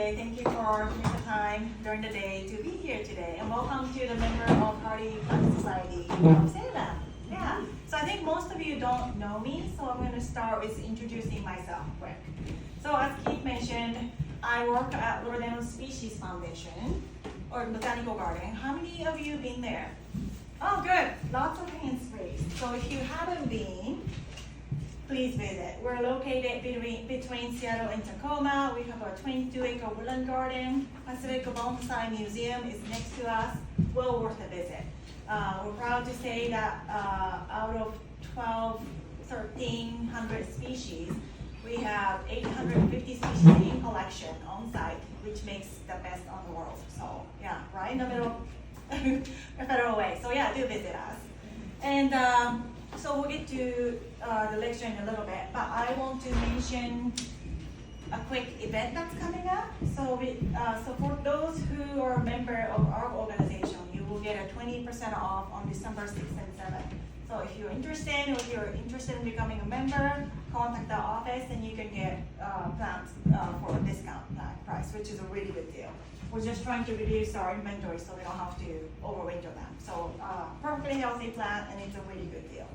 Thank you for taking the time during the day to be here today, and welcome to the member of Hardy Plant Society from Salem. Yeah, so I think most of you don't know me, so I'm going to start with introducing myself quick. So as Keith mentioned, I work at Rhododendron Species Foundation, or Botanical Garden. How many of you been there? Oh, good. Lots of hands raised. So if you haven't been, please visit. We're located between Seattle and Tacoma. We have a 22-acre woodland garden. Pacific Bonsai Museum is next to us. Well worth a visit. We're proud to say that out of 1,300 species, we have 850 species in collection on site, which makes the best on the world. So yeah, right in the middle, a federal way. So yeah, do visit us. And so we'll get to the lecture in a little bit, but I want to mention a quick event that's coming up. So for those who are a member of our organization, you will get a 20% off on December 6th and 7th. So if you're interested, or if you're interested in becoming a member, contact the office and you can get plants for a discount price, which is a really good deal. We're just trying to reduce our inventory so we don't have to overwinter them. So perfectly healthy plant, and it's a really good deal.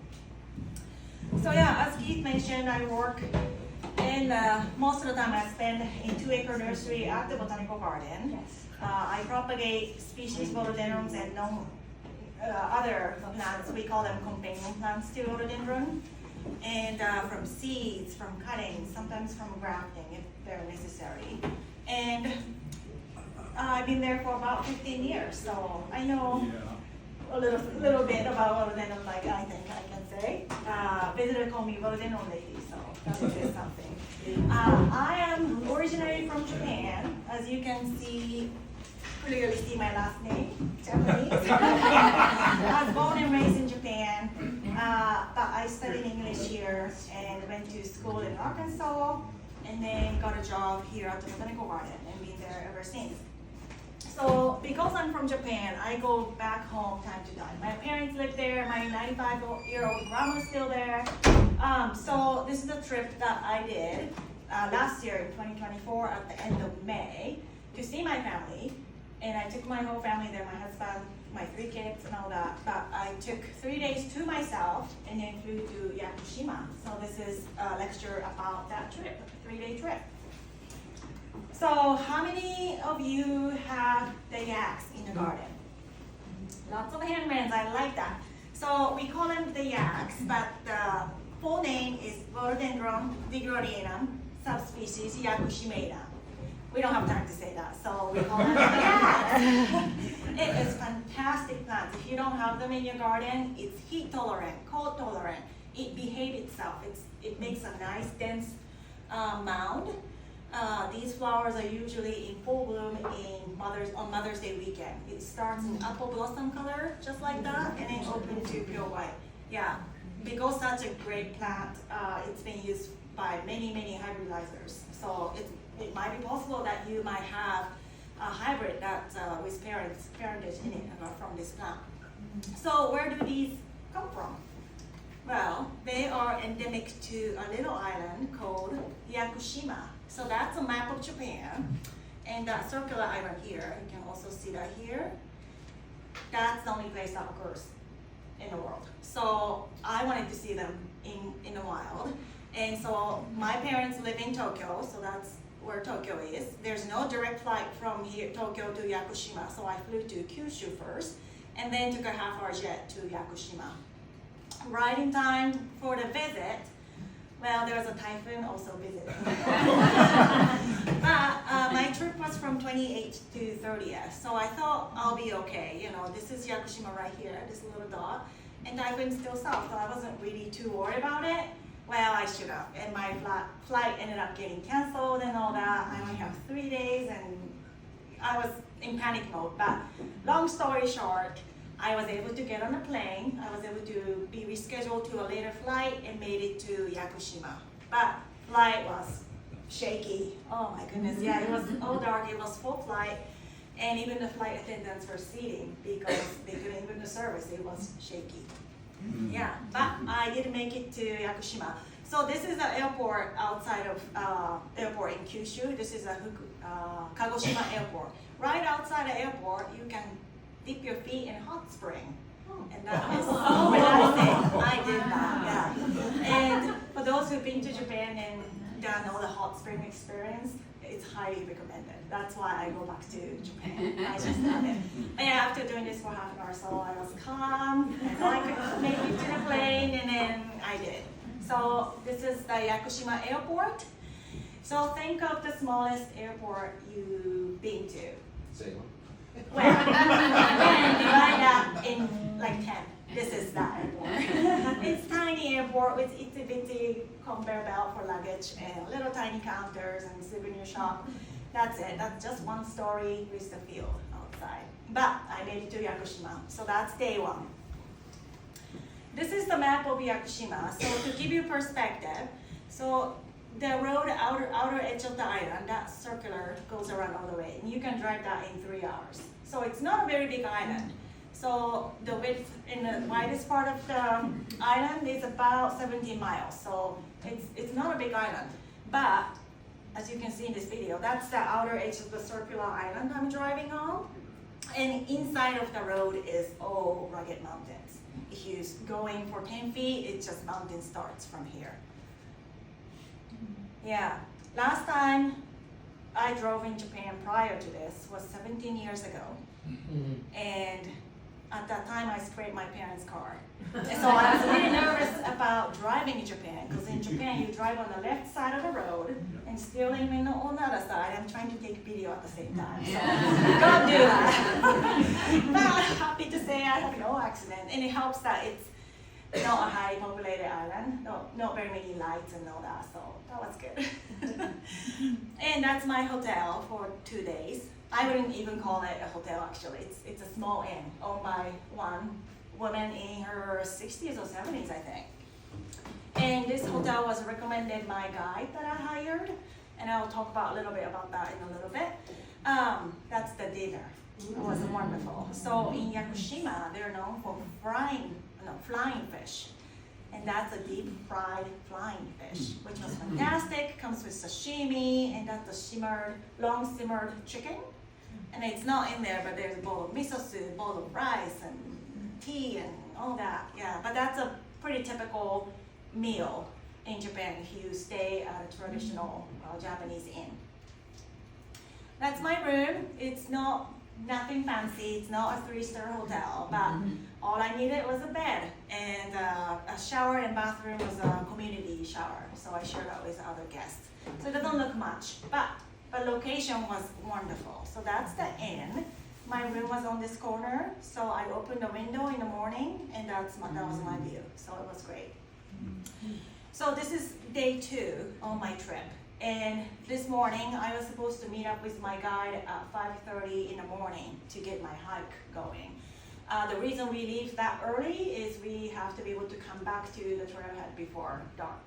So yeah, as Keith mentioned, I work in, most of the time I spend in 2-acre nursery at the Botanical Garden. Yes. I propagate species rhododendrons and other plants. We call them companion plants to rhododendron. And from seeds, from cuttings, sometimes from grafting if they're necessary. And I've been there for about 15 years, so I know a little bit about rhododendron, like I think I can say. Visitors call me rhododendron lady, so that is something. I am originally from Japan. As you can see, clearly see my last name, Japanese. I was born and raised in Japan, but I studied English here and went to school in Arkansas, and then got a job here at the Botanical Garden and been there ever since. So because I'm from Japan, I go back home time to time. My parents live there, my 95-year-old grandma's still there. So this is a trip that I did last year in 2024 at the end of May to see my family. And I took my whole family there, my husband, my 3 kids and all that. But I took 3 days to myself and then flew to Yakushima. So this is a lecture about that trip, a 3-day trip. So how many of you have the yaks in the garden? Lots of hand raised, I like that. So we call them the yaks, but the full name is Rhododendron vigorianum, subspecies Yakushima. We don't have time to say that, so we call them the yaks. It is fantastic plant. If you don't have them in your garden, it's heat tolerant, cold tolerant. It behaves itself. It makes a nice dense mound. These flowers are usually in full bloom on Mother's Day weekend. It starts in apple blossom color, just like that, and then open to pure white. Yeah, because such a great plant, it's been used by many hybridizers. So it might be possible that you might have a hybrid that with parentage in it from this plant. So where do these come from? Well, they are endemic to a little island called Yakushima. So that's a map of Japan, and that circular island here, you can also see that here. That's the only place that occurs in the world. So I wanted to see them in the wild. And so my parents live in Tokyo, so that's where Tokyo is. There's no direct flight from here, Tokyo to Yakushima, so I flew to Kyushu first, and then took a half-hour jet to Yakushima. Right in time for the visit, well, there was a typhoon also visiting. But my trip was from 28th to 30th, so I thought I'll be okay. You know, this is Yakushima right here, this little dot, and typhoon's still south, so I wasn't really too worried about it. Well, I should have, and my flight ended up getting canceled and all that. I only have 3 days, and I was in panic mode. But long story short, I was able to get on a plane. I was able to be rescheduled to a later flight and made it to Yakushima. But flight was shaky. Oh my goodness, yeah, it was all dark. It was full flight, and even the flight attendants were seating because they couldn't even the service. It was shaky. Yeah, but I did make it to Yakushima. So this is the airport outside of airport in Kyushu. This is a Kagoshima Airport. Right outside the airport, you can dip your feet in hot spring. And that is so relaxing. I did that, yeah. And for those who've been to Japan and done all the hot spring experience, it's highly recommended. That's why I go back to Japan. I just love it. And after doing this for half an hour, so I was calm, and I could make it to the plane, and then I did. So this is the Yakushima Airport. So think of the smallest airport you've been to. Salem. Well, again, divide that in like 10. This is that airport. It's tiny airport with itsy bitsy conveyor belt for luggage and little tiny counters and souvenir shop. That's it. That's just one story with the field outside. But I made it to Yakushima, so that's day one. This is the map of Yakushima. So to give you perspective, so the road outer edge of the island, that circular goes around all the way, and you can drive that in 3 hours. So it's not a very big island. So the width in the widest part of the island is about 17 miles. So it's not a big island. But as you can see in this video, that's the outer edge of the circular island I'm driving on. And inside of the road is all rugged mountains. If you're going for 10 feet, it just mountain starts from here. Yeah, last time I drove in Japan prior to this was 17 years ago. And at that time I scraped my parents' car. And so I was really nervous about driving in Japan, because in Japan you drive on the left side of the road and steering on the other side. I'm trying to take video at the same time, so don't do that. But I'm happy to say I had no accident, and it helps that it's not a highly populated island, not very many lights and all that, so that was good. And that's my hotel for 2 days. I wouldn't even call it a hotel actually. It's a small inn owned by one woman in her 60s or 70s, I think. And this hotel was recommended by a guide that I hired, and I'll talk about a little bit about that in a little bit. That's the dinner. It was wonderful. So in Yakushima, they're known for flying fish. And that's a deep fried flying fish, which was fantastic. Comes with sashimi, and that's the long simmered chicken. And it's not in there, but there's a bowl of miso soup, bowl of rice, and tea, and all that. Yeah, but that's a pretty typical meal in Japan if you stay at a traditional Japanese inn. That's my room. It's nothing fancy. It's not a 3-star hotel, but all I needed was a bed, and a shower and bathroom was a community shower, so I shared that with other guests. So it doesn't look much, but location was wonderful. So that's the inn. My room was on this corner, so I opened the window in the morning, and that was my view. So it was great. So this is day 2 on my trip. And this morning, I was supposed to meet up with my guide at 5:30 in the morning to get my hike going. The reason we leave that early is we have to be able to come back to the trailhead before dark.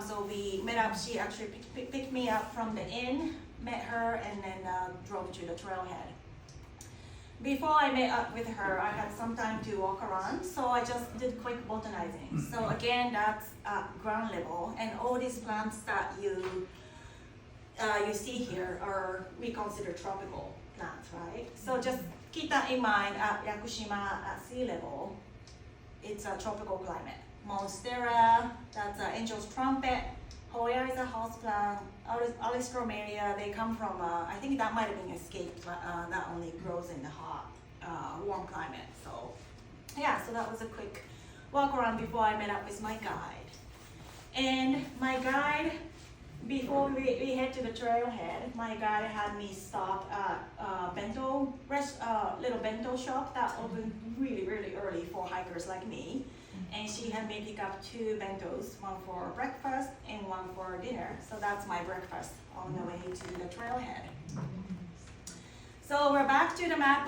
So we met up. She actually picked me up from the inn, met her, and then drove to the trailhead. Before I met up with her, I had some time to walk around, so I just did quick botanizing. So again, that's at ground level, and all these plants that you see here we consider tropical plants, right? So just keep that in mind. At Yakushima, at sea level, it's a tropical climate. Monstera, that's an angel's trumpet. Hoya is a houseplant. Alistromeria, they come from, I think that might have been escaped, but that only grows in the hot, warm climate. So, yeah, so that was a quick walk around before I met up with my guide. And my guide, before we head to the trailhead, my guide had me stop at a little bento shop that opened really, really early for hikers like me. And she had me pick up 2 bentos, one for breakfast and one for dinner. So that's my breakfast on the way to the trailhead. So we're back to the map